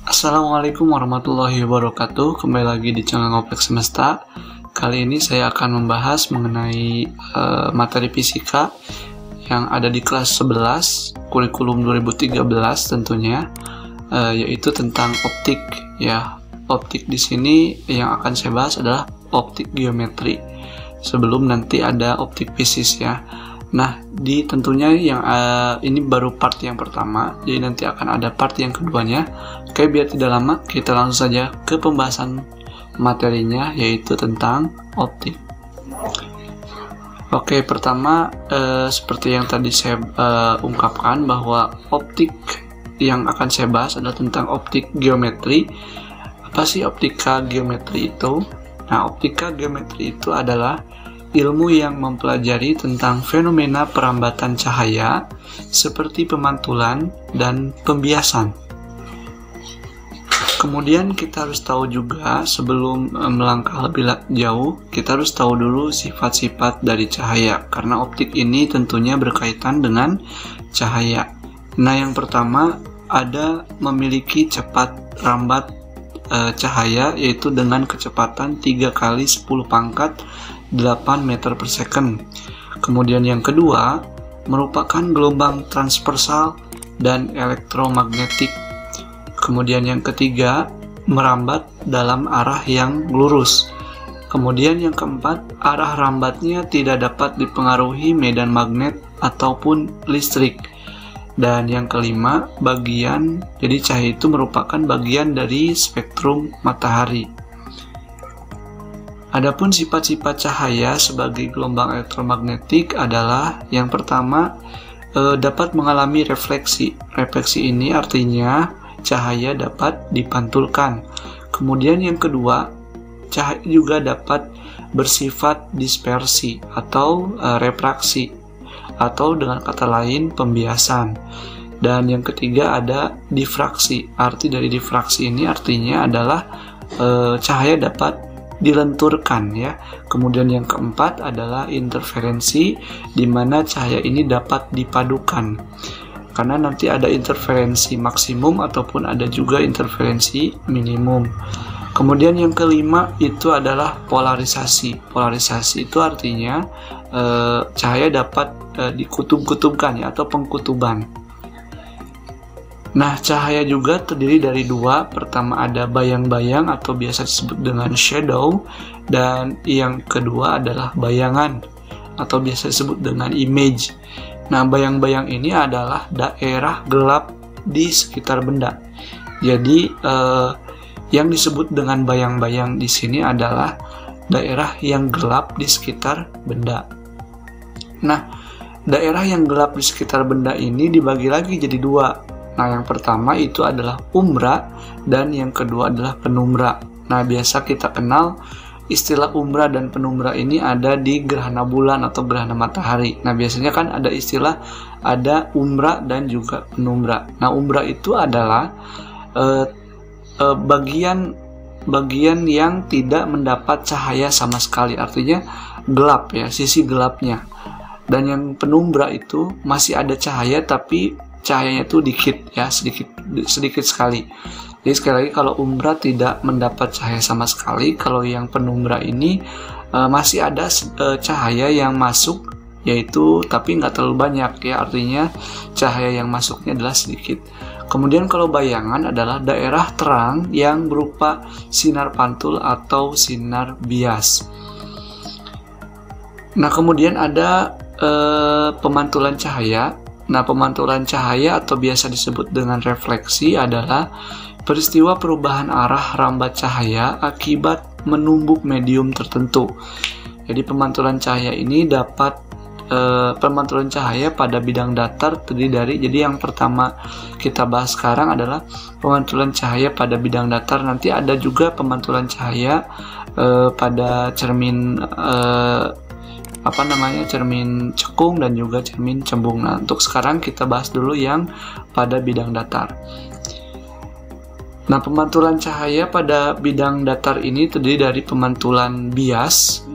Assalamualaikum warahmatullahi wabarakatuh. Kembali lagi di channel Ngoplek Semesta. Kali ini saya akan membahas mengenai materi fisika yang ada di kelas 11 kurikulum 2013 tentunya, yaitu tentang optik ya. Optik di sini yang akan saya bahas adalah optik geometri. Sebelum nanti ada optik fisis ya. Nah, tentunya yang ini baru part yang pertama, jadi nanti akan ada part yang keduanya. Oke, biar tidak lama, kita langsung saja ke pembahasan materinya, yaitu tentang optik. Oke, pertama seperti yang tadi saya ungkapkan bahwa optik yang akan saya bahas adalah tentang optik geometri. Apa sih optika geometri itu? Nah, optika geometri itu adalah ilmu yang mempelajari tentang fenomena perambatan cahaya seperti pemantulan dan pembiasan. Kemudian kita harus tahu juga, sebelum melangkah lebih jauh, kita harus tahu dulu sifat-sifat dari cahaya, karena optik ini tentunya berkaitan dengan cahaya. Nah, yang pertama ada memiliki cepat rambat cahaya, yaitu dengan kecepatan 3 kali 10 pangkat 8 meter per second. Kemudian yang kedua merupakan gelombang transversal dan elektromagnetik. Kemudian yang ketiga merambat dalam arah yang lurus. Kemudian yang keempat, arah rambatnya tidak dapat dipengaruhi medan magnet ataupun listrik. Dan yang kelima, jadi cahaya itu merupakan bagian dari spektrum matahari. Adapun sifat-sifat cahaya sebagai gelombang elektromagnetik adalah yang pertama, dapat mengalami refleksi. Refleksi ini artinya cahaya dapat dipantulkan. Kemudian yang kedua, cahaya juga dapat bersifat dispersi atau refraksi, atau dengan kata lain pembiasan. Dan yang ketiga ada difraksi. Arti dari difraksi ini artinya adalah cahaya dapat dilenturkan ya. Kemudian yang keempat adalah interferensi, di mana cahaya ini dapat dipadukan. Karena nanti ada interferensi maksimum ataupun ada juga interferensi minimum. Kemudian yang kelima itu adalah polarisasi. Polarisasi itu artinya cahaya dapat dikutub-kutubkan ya, atau pengkutuban. Nah, cahaya juga terdiri dari dua. Pertama ada bayang-bayang atau biasa disebut dengan shadow, dan yang kedua adalah bayangan atau biasa disebut dengan image. Nah, bayang-bayang ini adalah daerah gelap di sekitar benda. Jadi yang disebut dengan bayang-bayang di sini adalah daerah yang gelap di sekitar benda. Nah, daerah yang gelap di sekitar benda ini dibagi lagi jadi dua. Nah, yang pertama itu adalah umbra dan yang kedua adalah penumbra. Nah, biasa kita kenal istilah umbra dan penumbra ini ada di gerhana bulan atau gerhana matahari. Nah, biasanya kan ada istilah ada umbra dan juga penumbra. Nah, umbra itu adalah bagian yang tidak mendapat cahaya sama sekali, artinya gelap ya, sisi gelapnya. Dan yang penumbra itu masih ada cahaya, tapi cahayanya itu dikit ya, sedikit sekali. Jadi sekali lagi, kalau umbra tidak mendapat cahaya sama sekali, kalau yang penumbra ini masih ada cahaya yang masuk, yaitu tapi nggak terlalu banyak ya, artinya cahaya yang masuknya adalah sedikit. Kemudian kalau bayangan adalah daerah terang yang berupa sinar pantul atau sinar bias. Nah, kemudian ada pemantulan cahaya. Nah, pemantulan cahaya atau biasa disebut dengan refleksi adalah peristiwa perubahan arah rambat cahaya akibat menumbuk medium tertentu. Jadi pemantulan cahaya ini pemantulan cahaya pada bidang datar terdiri dari, jadi yang pertama kita bahas sekarang adalah pemantulan cahaya pada bidang datar. Nanti ada juga pemantulan cahaya pada cermin cermin cekung dan juga cermin cembung. Nah, untuk sekarang kita bahas dulu yang pada bidang datar. Nah, pemantulan cahaya pada bidang datar ini terdiri dari pemantulan bias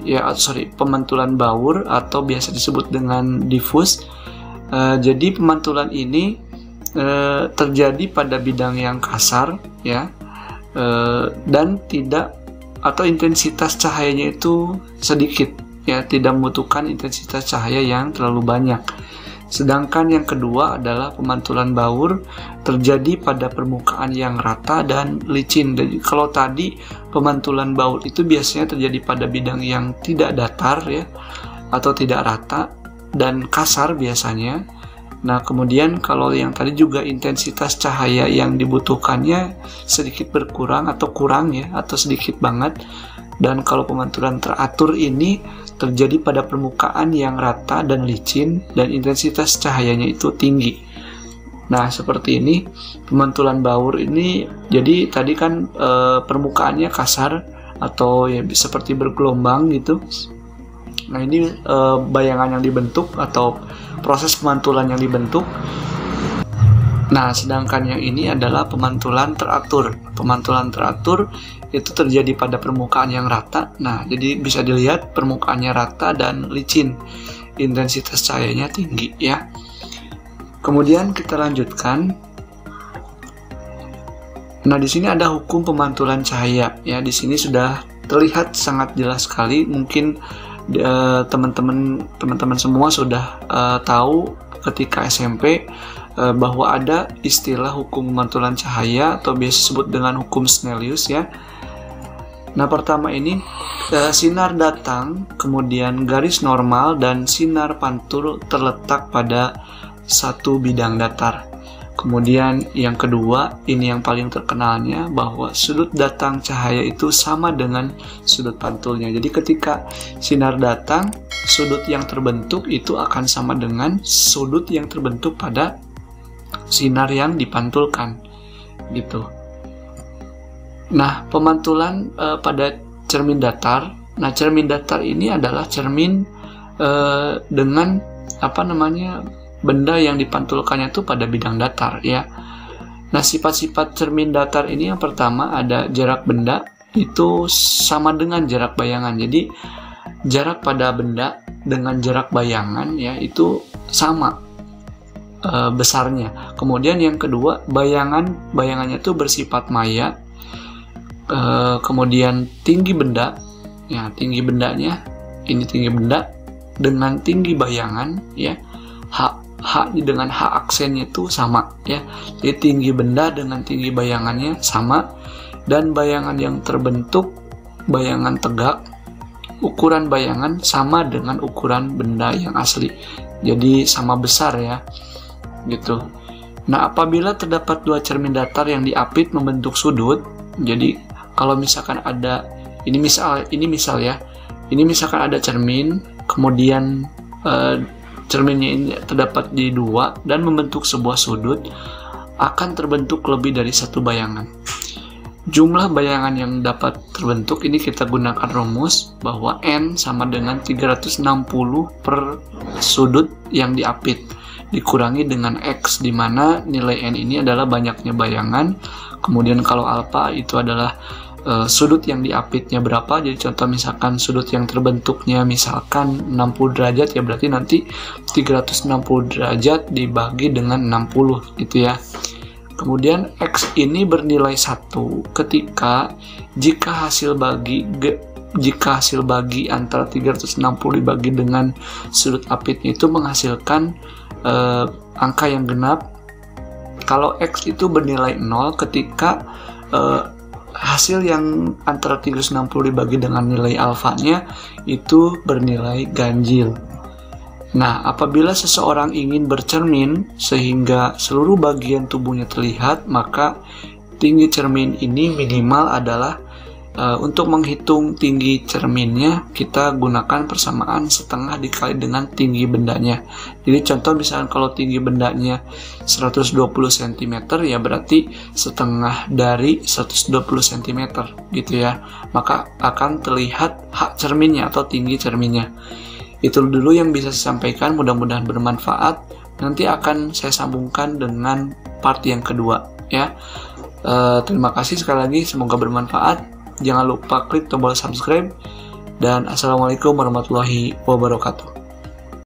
pemantulan baur atau biasa disebut dengan difus. Jadi pemantulan ini terjadi pada bidang yang kasar ya, dan tidak, atau intensitas cahayanya itu sedikit ya, tidak membutuhkan intensitas cahaya yang terlalu banyak. Sedangkan yang kedua adalah pemantulan baur terjadi pada permukaan yang rata dan licin. Jadi kalau tadi pemantulan baur itu biasanya terjadi pada bidang yang tidak datar ya, atau tidak rata dan kasar biasanya. Nah, kemudian kalau yang tadi juga intensitas cahaya yang dibutuhkannya sedikit berkurang atau kurang ya, atau sedikit banget. Dan kalau pemantulan teratur ini terjadi pada permukaan yang rata dan licin dan intensitas cahayanya itu tinggi. Nah, seperti ini pemantulan baur ini. Jadi tadi kan permukaannya kasar atau ya seperti bergelombang gitu. Nah, ini bayangan yang dibentuk atau proses pemantulan yang dibentuk. Nah, sedangkan yang ini adalah pemantulan teratur. Pemantulan teratur itu terjadi pada permukaan yang rata. Nah, jadi bisa dilihat permukaannya rata dan licin. Intensitas cahayanya tinggi ya. Kemudian kita lanjutkan. Nah, di sini ada hukum pemantulan cahaya ya. Di sini sudah terlihat sangat jelas sekali. Mungkin teman-teman semua sudah tahu ketika SMP bahwa ada istilah hukum pemantulan cahaya atau biasa disebut dengan hukum Snellius ya. Nah, pertama ini sinar datang, kemudian garis normal dan sinar pantul terletak pada satu bidang datar. Kemudian yang kedua, ini yang paling terkenalnya, bahwa sudut datang cahaya itu sama dengan sudut pantulnya. Jadi ketika sinar datang, sudut yang terbentuk itu akan sama dengan sudut yang terbentuk pada sinar yang dipantulkan gitu. Nah, pemantulan pada cermin datar. Nah, cermin datar ini adalah cermin dengan benda yang dipantulkannya itu pada bidang datar ya. Nah, sifat-sifat cermin datar ini yang pertama ada jarak benda itu sama dengan jarak bayangan. Jadi jarak pada benda dengan jarak bayangan ya itu sama besarnya. Kemudian yang kedua, bayangannya itu bersifat maya. Kemudian tinggi benda ya, tinggi bendanya ini tinggi benda dengan tinggi bayangan ya. H dengan H aksennya itu sama ya. Jadi tinggi benda dengan tinggi bayangannya sama, dan bayangan yang terbentuk, bayangan tegak, ukuran bayangan sama dengan ukuran benda yang asli. Jadi sama besar ya. Gitu. Nah, apabila terdapat dua cermin datar yang diapit membentuk sudut, jadi kalau misalkan ada ini misal ya. Ini misalkan ada cermin, kemudian cerminnya ini terdapat di dua dan membentuk sebuah sudut, akan terbentuk lebih dari satu bayangan. Jumlah bayangan yang dapat terbentuk ini kita gunakan rumus bahwa N sama dengan 360 per sudut yang diapit dikurangi dengan X, di mana nilai N ini adalah banyaknya bayangan. Kemudian kalau alpha itu adalah sudut yang diapitnya berapa. Jadi contoh misalkan sudut yang terbentuknya misalkan 60 derajat ya, berarti nanti 360 derajat dibagi dengan 60 gitu ya. Kemudian X ini bernilai 1 ketika jika hasil bagi antara 360 dibagi dengan sudut apitnya itu menghasilkan angka yang genap. Kalau X itu bernilai 0 ketika hasil yang antara 360 dibagi dengan nilai alfanya itu bernilai ganjil. Nah, apabila seseorang ingin bercermin sehingga seluruh bagian tubuhnya terlihat, maka tinggi cermin ini minimal adalah untuk menghitung tinggi cerminnya kita gunakan persamaan setengah dikali dengan tinggi bendanya. Jadi contoh misalkan kalau tinggi bendanya 120 cm ya berarti setengah dari 120 cm gitu ya. Maka akan terlihat hak cerminnya atau tinggi cerminnya. Itu dulu yang bisa saya sampaikan, mudah-mudahan bermanfaat. Nanti akan saya sambungkan dengan part yang kedua ya. Terima kasih sekali lagi, semoga bermanfaat. Jangan lupa klik tombol subscribe, dan assalamualaikum warahmatullahi wabarakatuh.